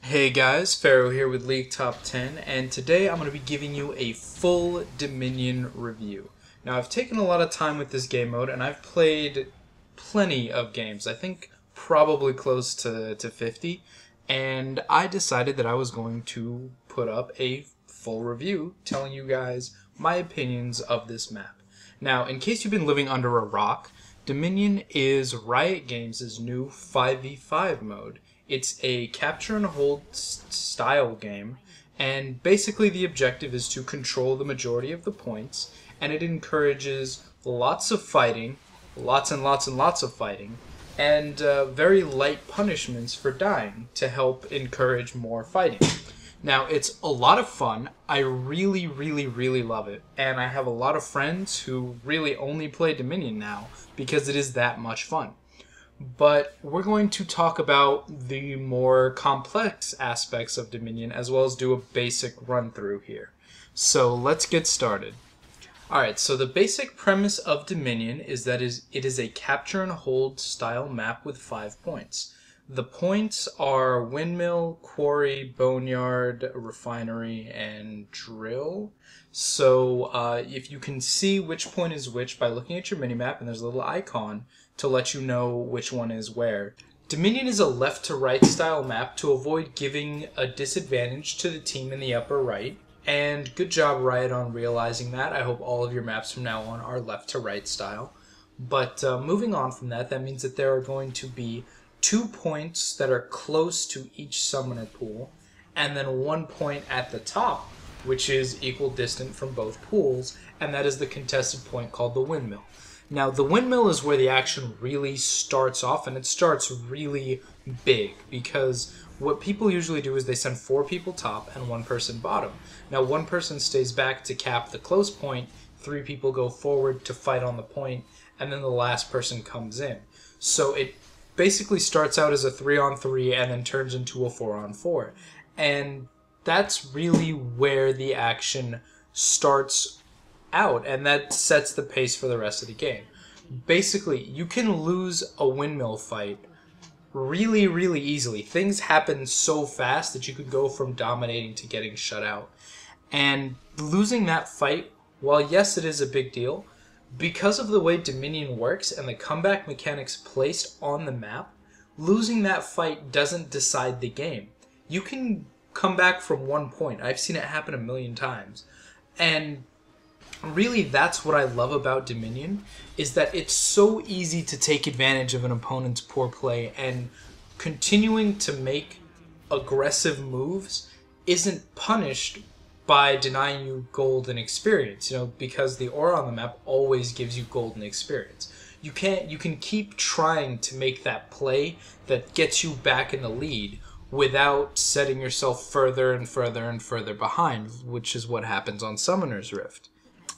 Hey guys, Faro here with League Top 10, and today I'm going to be giving you a full Dominion review. Now, I've taken a lot of time with this game mode, and I've played plenty of games. I think probably close to 50, and I decided that I was going to put up a full review telling you guys my opinions of this map. Now, in case you've been living under a rock, Dominion is Riot Games' new 5v5 mode. It's a capture and hold style game, and basically the objective is to control the majority of the points, and it encourages lots of fighting, lots and lots and lots of fighting, and very light punishments for dying to help encourage more fighting. Now, it's a lot of fun. I really, really, really love it. And I have a lot of friends who really only play Dominion now because it is that much fun. But we're going to talk about the more complex aspects of Dominion as well as do a basic run through here. So let's get started. Alright, so the basic premise of Dominion is that it is a capture and hold style map with 5 points. The points are windmill, quarry, boneyard, refinery, and drill. So if you can see which point is which by looking at your minimap, and there's a little icon to let you know which one is where. Dominion is a left to right style map to avoid giving a disadvantage to the team in the upper right. And good job, Riot, on realizing that. I hope all of your maps from now on are left to right style. But moving on from that, that means that there are going to be 2 points that are close to each summoner pool, and then 1 point at the top, which is equal distant from both pools, and that is the contested point called the windmill. Now, the windmill is where the action really starts off, and it starts really big, because what people usually do is they send 4 people top and 1 person bottom. Now, 1 person stays back to cap the close point, 3 people go forward to fight on the point, and then the last person comes in. So it basically starts out as a 3-on-3 and then turns into a 4-on-4. And that's really where the action starts out, and that sets the pace for the rest of the game. Basically, you can lose a windmill fight really, really easily. Things happen so fast that you could go from dominating to getting shut out. And losing that fight, while yes, it is a big deal, because of the way Dominion works and the comeback mechanics placed on the map, losing that fight doesn't decide the game. You can come back from 1 point. I've seen it happen a million times. And really, that's what I love about Dominion, is that it's so easy to take advantage of an opponent's poor play, and continuing to make aggressive moves isn't punished by denying you gold and experience, because the aura on the map always gives you gold and experience. You can keep trying to make that play that gets you back in the lead without setting yourself further and further and further behind, which is what happens on Summoner's Rift.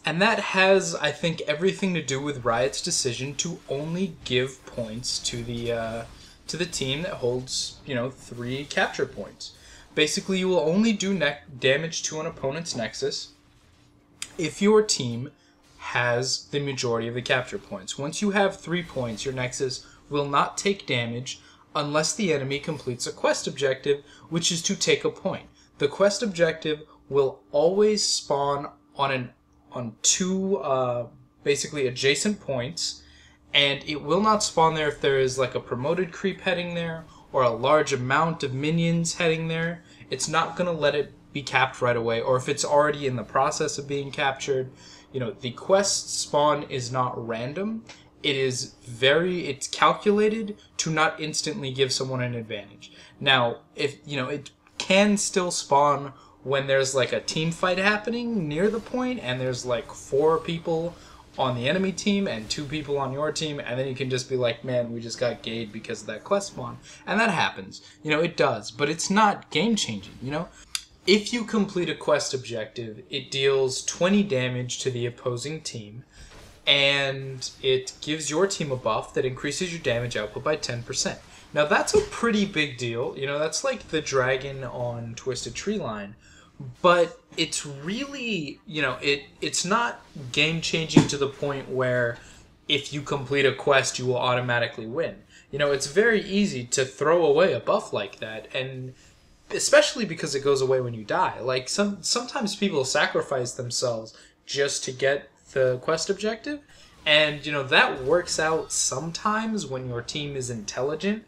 And that has, I think, everything to do with Riot's decision to only give points to the team that holds, 3 capture points. Basically, you will only do damage to an opponent's nexus if your team has the majority of the capture points. Once you have 3 points, your nexus will not take damage unless the enemy completes a quest objective, which is to take a point. The quest objective will always spawn on 2 basically adjacent points, and it will not spawn there if there is like a promoted creep heading there or a large amount of minions heading there. It's not going to let it be capped right away, or if it's already in the process of being captured. The quest spawn is not random. It's calculated to not instantly give someone an advantage. Now, if it can still spawn when there's like a team fight happening near the point and there's like 4 people on the enemy team and 2 people on your team, and then you can just be like, man, we just got gayed because of that quest spawn. And that happens. It does, but it's not game changing, If you complete a quest objective, it deals 20 damage to the opposing team, and it gives your team a buff that increases your damage output by 10%. Now that's a pretty big deal, that's like the dragon on Twisted Treeline. But it's really, it's not game-changing to the point where if you complete a quest, you will automatically win. It's very easy to throw away a buff like that, and especially because it goes away when you die. Like, sometimes people sacrifice themselves just to get the quest objective, and that works out sometimes when your team is intelligent.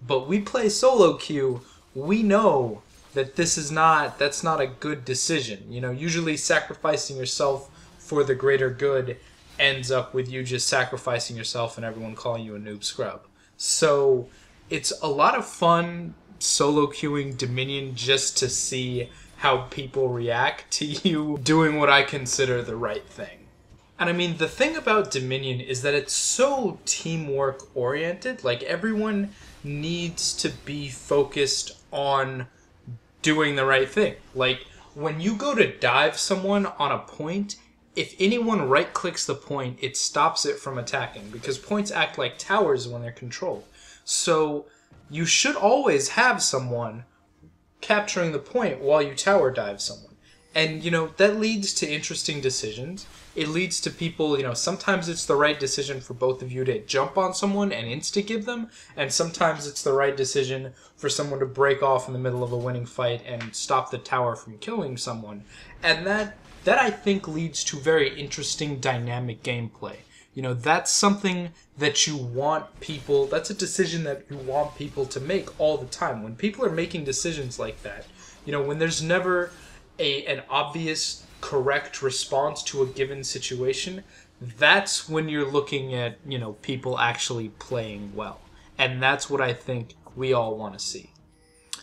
But we play solo queue. We know that that's not a good decision. Usually sacrificing yourself for the greater good ends up with you just sacrificing yourself and everyone calling you a noob scrub. So it's a lot of fun solo queuing Dominion just to see how people react to you doing what I consider the right thing. And I mean, the thing about Dominion is that it's so teamwork oriented. Like, everyone needs to be focused on doing the right thing. Like, when you go to dive someone on a point, if anyone right-clicks the point, it stops it from attacking, because points act like towers when they're controlled. So you should always have someone capturing the point while you tower dive someone. And, that leads to interesting decisions. It leads to people, sometimes it's the right decision for both of you to jump on someone and insta-give them, and sometimes it's the right decision for someone to break off in the middle of a winning fight and stop the tower from killing someone. And that I think leads to very interesting dynamic gameplay. That's something that you want people, that's a decision that you want people to make all the time. When people are making decisions like that, when there's never an obvious correct response to a given situation, that's when you're looking at, people actually playing well. And that's what I think we all want to see.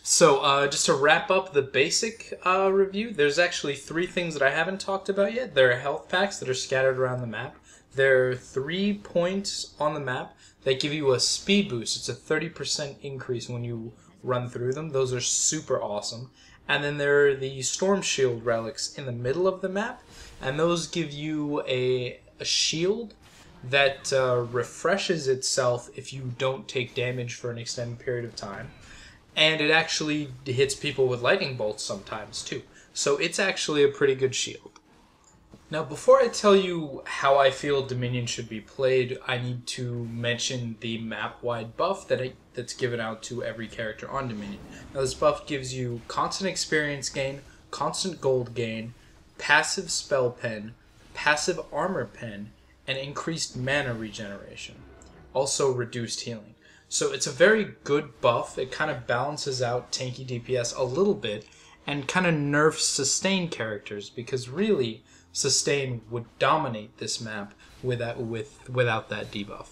So, just to wrap up the basic review, there's actually 3 things that I haven't talked about yet. There are health packs that are scattered around the map. There are 3 points on the map that give you a speed boost. It's a 30% increase when you run through them. Those are super awesome. And then there are the Storm Shield relics in the middle of the map, and those give you a shield that refreshes itself if you don't take damage for an extended period of time. And it actually hits people with lightning bolts sometimes too. So it's actually a pretty good shield. Now, before I tell you how I feel Dominion should be played, I need to mention the map-wide buff that's given out to every character on Dominion. Now, this buff gives you constant experience gain, constant gold gain, passive spell pen, passive armor pen, and increased mana regeneration. Also reduced healing. So it's a very good buff. It kind of balances out tanky DPS a little bit and kind of nerfs sustain characters, because really sustain would dominate this map without that debuff.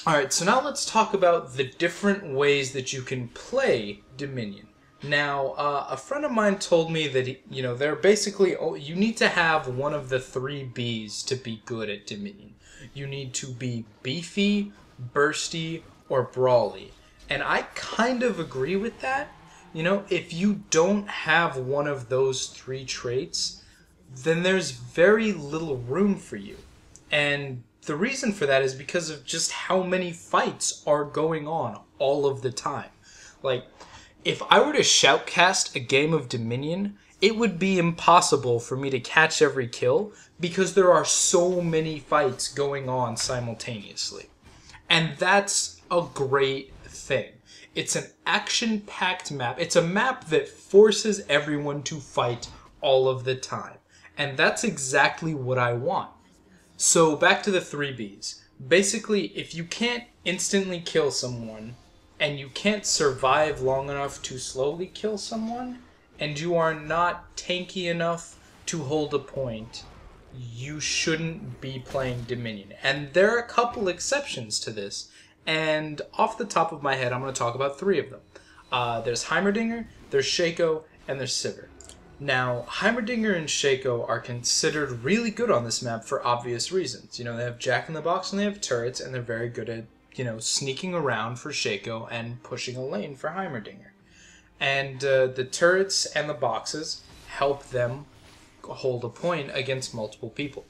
Alright, so now let's talk about the different ways that you can play Dominion. Now, a friend of mine told me that, they're basically, you need to have one of the 3 Bs to be good at Dominion. You need to be beefy, bursty, or brawly. And I kind of agree with that. If you don't have one of those 3 traits, then there's very little room for you. And the reason for that is because of just how many fights are going on all of the time. Like, if I were to shoutcast a game of Dominion, it would be impossible for me to catch every kill because there are so many fights going on simultaneously. And that's a great thing. It's an action-packed map. It's a map that forces everyone to fight all of the time. And that's exactly what I want. So back to the 3 Bs. Basically, if you can't instantly kill someone, and you can't survive long enough to slowly kill someone, and you are not tanky enough to hold a point, you shouldn't be playing Dominion. And there are a couple exceptions to this. And off the top of my head, I'm going to talk about 3 of them. There's Heimerdinger, there's Shaco, and there's Sivir. Now, Heimerdinger and Shaco are considered really good on this map for obvious reasons. They have Jack-in-the-Box and they have turrets, and they're very good at, sneaking around for Shaco and pushing a lane for Heimerdinger. And the turrets and the boxes help them hold a point against multiple people.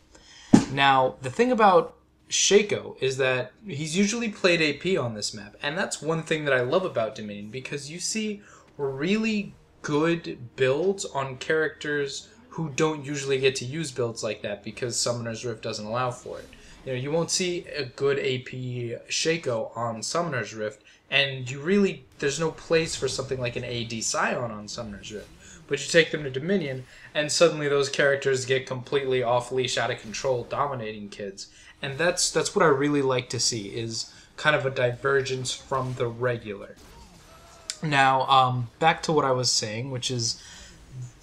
Now, the thing about Shaco is that he's usually played AP on this map, and that's one thing that I love about Dominion, because you see really good builds on characters who don't usually get to use builds like that because Summoner's Rift doesn't allow for it. You know, you won't see a good AP Shaco on Summoner's Rift, and there's no place for something like an AD Scion on Summoner's Rift. But you take them to Dominion, and suddenly those characters get completely off-leash, out of control, dominating kids. And that's what I really like to see, is kind of a divergence from the regular. Now, back to what I was saying, which is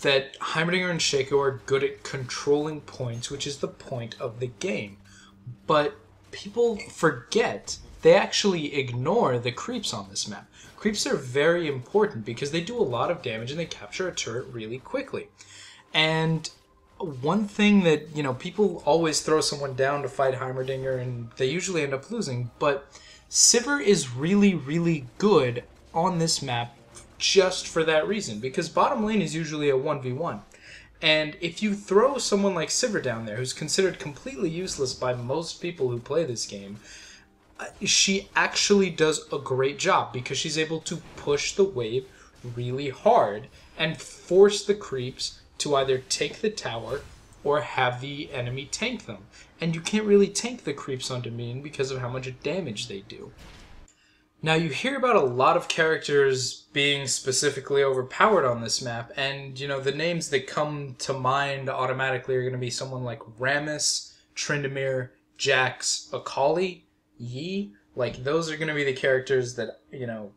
that Heimerdinger and Shaco are good at controlling points, which is the point of the game. But people forget, they actually ignore the creeps on this map. Creeps are very important because they do a lot of damage and they capture a turret really quickly. And one thing that, you know, people always throw someone down to fight Heimerdinger and they usually end up losing, but Sivir is really, really good on this map just for that reason, because bottom lane is usually a 1v1. And if you throw someone like Sivir down there, who's considered completely useless by most people who play this game, she actually does a great job because she's able to push the wave really hard and force the creeps to either take the tower or have the enemy tank them. And you can't really tank the creeps on Dominion because of how much damage they do. Now, you hear about a lot of characters being specifically overpowered on this map, and, you know, the names that come to mind automatically are going to be someone like Rammus, Tryndamere, Jax, Akali, Yi. Like, those are going to be the characters that, you know,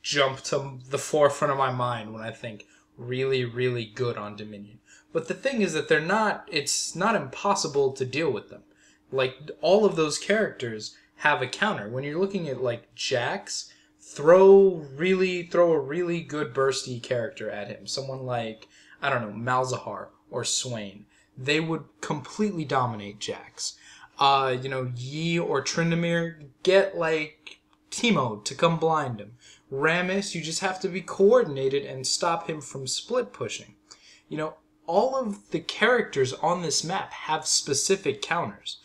jump to the forefront of my mind when I think really, really good on Dominion. But the thing is that it's not impossible to deal with them. Like, all of those characters have a counter. When you're looking at like Jax, throw a really good bursty character at him. Someone like, I don't know, Malzahar or Swain. They would completely dominate Jax. You know, Yi or Tryndamere, get like Teemo to come blind him. Rammus, you just have to be coordinated and stop him from split pushing. You know, all of the characters on this map have specific counters.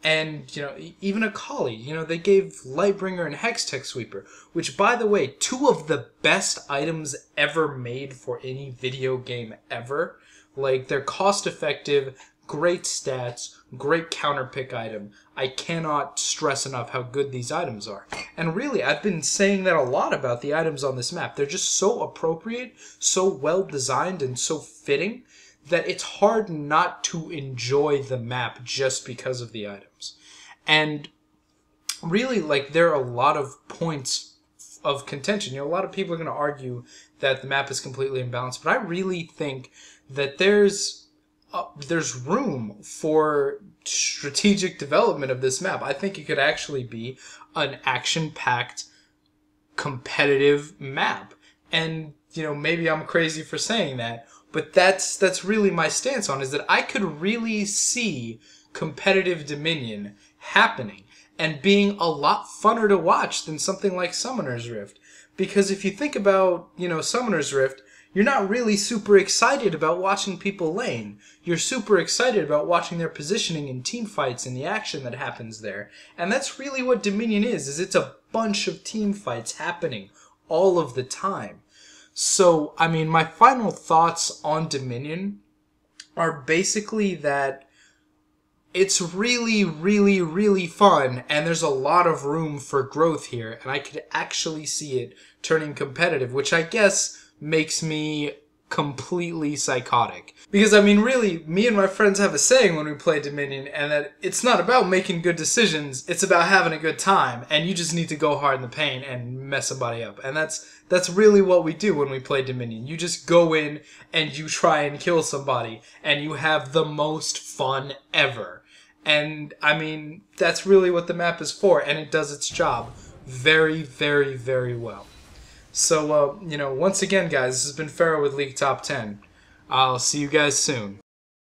And, you know, even Akali, you know, they gave Lightbringer and Hextech Sweeper, which, by the way, two of the best items ever made for any video game ever. Like, they're cost-effective, great stats, great counter-pick item. I cannot stress enough how good these items are. And really, I've been saying that a lot about the items on this map. They're just so appropriate, so well-designed, and so fitting that it's hard not to enjoy the map just because of the items. And really, like, there are a lot of points of contention. You know, a lot of people are going to argue that the map is completely imbalanced, but I really think that there's room for strategic development of this map. I think it could actually be an action-packed, competitive map. And, you know, maybe I'm crazy for saying that, but that's really my stance on it, is that I could really see competitive Dominion happening and being a lot funner to watch than something like Summoner's Rift. Because if you think about, you know, Summoner's Rift, you're not really super excited about watching people lane. You're super excited about watching their positioning in team fights and the action that happens there. And that's really what Dominion is it's a bunch of team fights happening all of the time. So, I mean, my final thoughts on Dominion are basically that it's really, really, really fun, and there's a lot of room for growth here, and I could actually see it turning competitive, which I guess makes me completely psychotic. Because, I mean, really, me and my friends have a saying when we play Dominion, and that it's not about making good decisions, it's about having a good time, and you just need to go hard in the paint and mess somebody up. And that's really what we do when we play Dominion. You just go in and you try and kill somebody, and you have the most fun ever. And, I mean, that's really what the map is for, and it does its job very, very, very well. So, you know, once again, guys, this has been Faro with League Top 10. I'll see you guys soon.